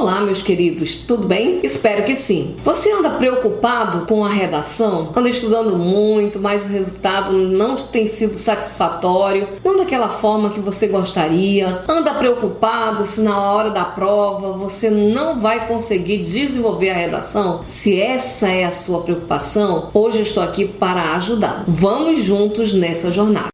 Olá, meus queridos, tudo bem? Espero que sim. Você anda preocupado com a redação? Anda estudando muito, mas o resultado não tem sido satisfatório, não daquela forma que você gostaria? Anda preocupado se na hora da prova você não vai conseguir desenvolver a redação? Se essa é a sua preocupação, hoje eu estou aqui para ajudar. Vamos juntos nessa jornada.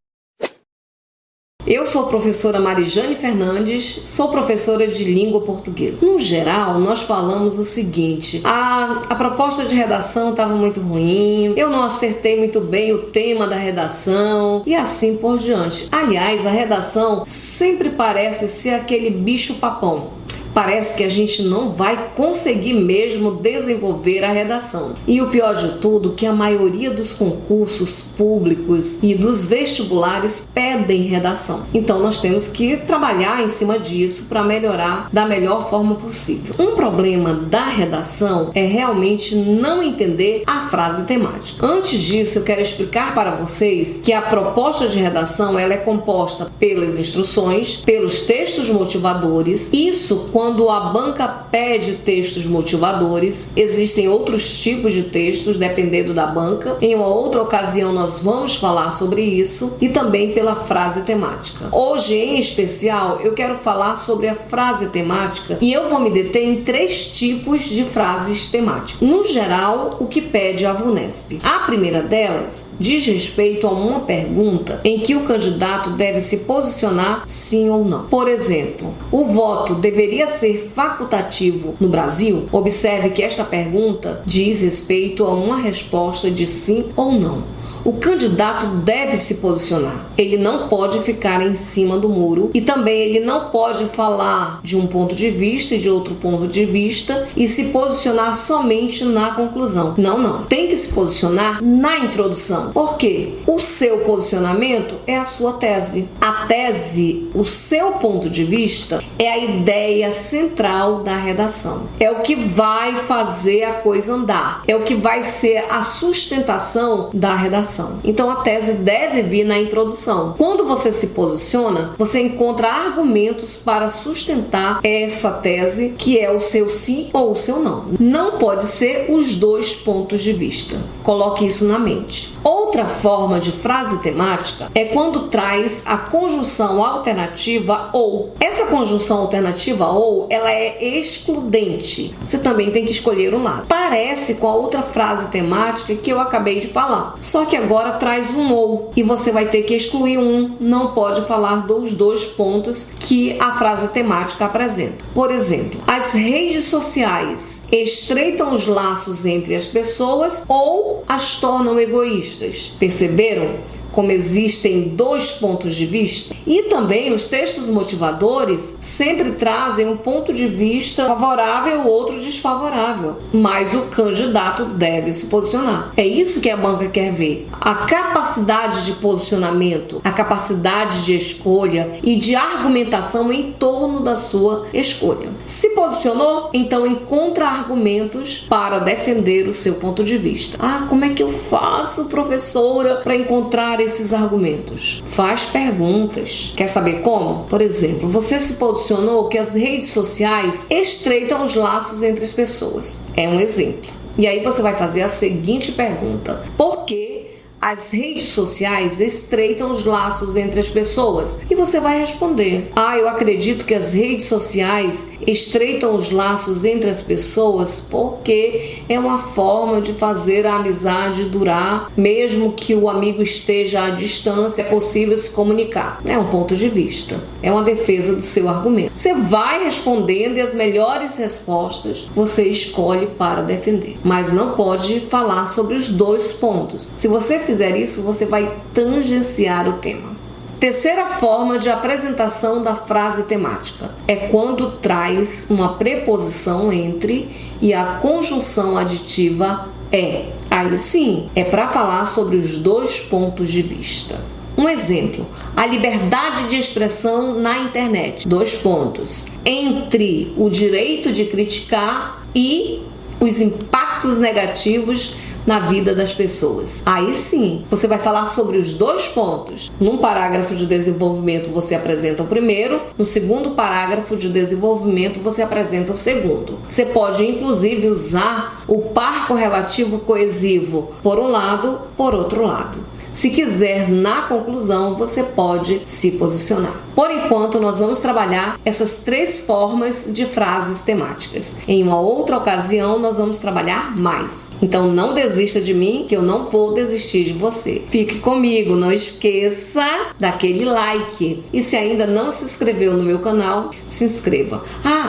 Eu sou a professora Marijane Fernandes, sou professora de língua portuguesa. No geral, nós falamos o seguinte: a proposta de redação estava muito ruim, eu não acertei muito bem o tema da redação e assim por diante. Aliás, a redação sempre parece ser aquele bicho-papão. Parece que a gente não vai conseguir mesmo desenvolver a redação. E o pior de tudo, que a maioria dos concursos públicos e dos vestibulares pedem redação. Então nós temos que trabalhar em cima disso para melhorar da melhor forma possível. Um problema da redação é realmente não entender a frase temática. Antes disso, eu quero explicar para vocês que a proposta de redação ela é composta pelas instruções, pelos textos motivadores. Isso quando a banca pede textos motivadores. Existem outros tipos de textos, dependendo da banca. Em uma outra ocasião nós vamos falar sobre isso. E também pela frase temática. Hoje, em especial, eu quero falar sobre a frase temática e eu vou me deter em 3 tipos de frases temáticas. No geral, o que pede a VUNESP. A primeira delas diz respeito a uma pergunta em que o candidato deve se posicionar sim ou não. Por exemplo, o voto deveria ser facultativo no Brasil? Observe que esta pergunta diz respeito a uma resposta de sim ou não. O candidato deve se posicionar. Ele não pode ficar em cima do muro e também ele não pode falar de um ponto de vista e de outro ponto de vista e se posicionar somente na conclusão. Não. Tem que se posicionar na introdução. Por quê? O seu posicionamento é a sua tese. A tese, o seu ponto de vista, é a ideia central da redação. É o que vai fazer a coisa andar. É o que vai ser a sustentação da redação. Então a tese deve vir na introdução. Quando você se posiciona, você encontra argumentos para sustentar essa tese, que é o seu sim ou o seu não. Não pode ser os 2 pontos de vista. Coloque isso na mente. Outra forma de frase temática é quando traz a conjunção alternativa ou. Essa conjunção alternativa ou, ela é excludente. Você também tem que escolher um lado. Parece com a outra frase temática que eu acabei de falar. Só que agora traz um ou e você vai ter que excluir um. Não pode falar dos 2 pontos que a frase temática apresenta. Por exemplo, as redes sociais estreitam os laços entre as pessoas ou as tornam egoístas. Perceberam como existem 2 pontos de vista? E também os textos motivadores sempre trazem um ponto de vista favorável ou outro desfavorável, mas o candidato deve se posicionar. É isso que a banca quer ver. A capacidade de posicionamento, a capacidade de escolha e de argumentação em torno da sua escolha. Se posicionou? Então encontra argumentos para defender o seu ponto de vista. Como é que eu faço, professora, para encontrar esses argumentos? Faz perguntas. Quer saber como? Por exemplo, você se posicionou que as redes sociais estreitam os laços entre as pessoas. É um exemplo. E aí você vai fazer a seguinte pergunta: por que as redes sociais estreitam os laços entre as pessoas? E você vai responder: eu acredito que as redes sociais estreitam os laços entre as pessoas porque é uma forma de fazer a amizade durar, mesmo que o amigo esteja à distância, é possível se comunicar. É um ponto de vista, é uma defesa do seu argumento. Você vai respondendo e as melhores respostas você escolhe para defender, mas não pode falar sobre os 2 pontos. Se você fizer isso, você vai tangenciar o tema. Terceira forma de apresentação da frase temática é quando traz uma preposição entre e a conjunção aditiva é. Aí sim, é para falar sobre os 2 pontos de vista. Um exemplo: a liberdade de expressão na internet. 2 pontos. Entre o direito de criticar e os impactos negativos na vida das pessoas. Aí sim, você vai falar sobre os 2 pontos. Num parágrafo de desenvolvimento você apresenta o primeiro, no segundo parágrafo de desenvolvimento você apresenta o segundo. Você pode inclusive usar o par correlativo coesivo por um lado, por outro lado. Se quiser, na conclusão, você pode se posicionar. Por enquanto, nós vamos trabalhar essas 3 formas de frases temáticas. Em uma outra ocasião, nós vamos trabalhar mais. Então, não desista de mim, que eu não vou desistir de você. Fique comigo, não esqueça daquele like. E se ainda não se inscreveu no meu canal, se inscreva.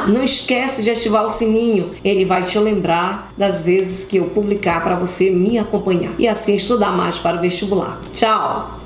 Não esquece de ativar o sininho. Ele vai te lembrar das vezes que eu publicar para você me acompanhar. E assim estudar mais para o vestibular. Tchau!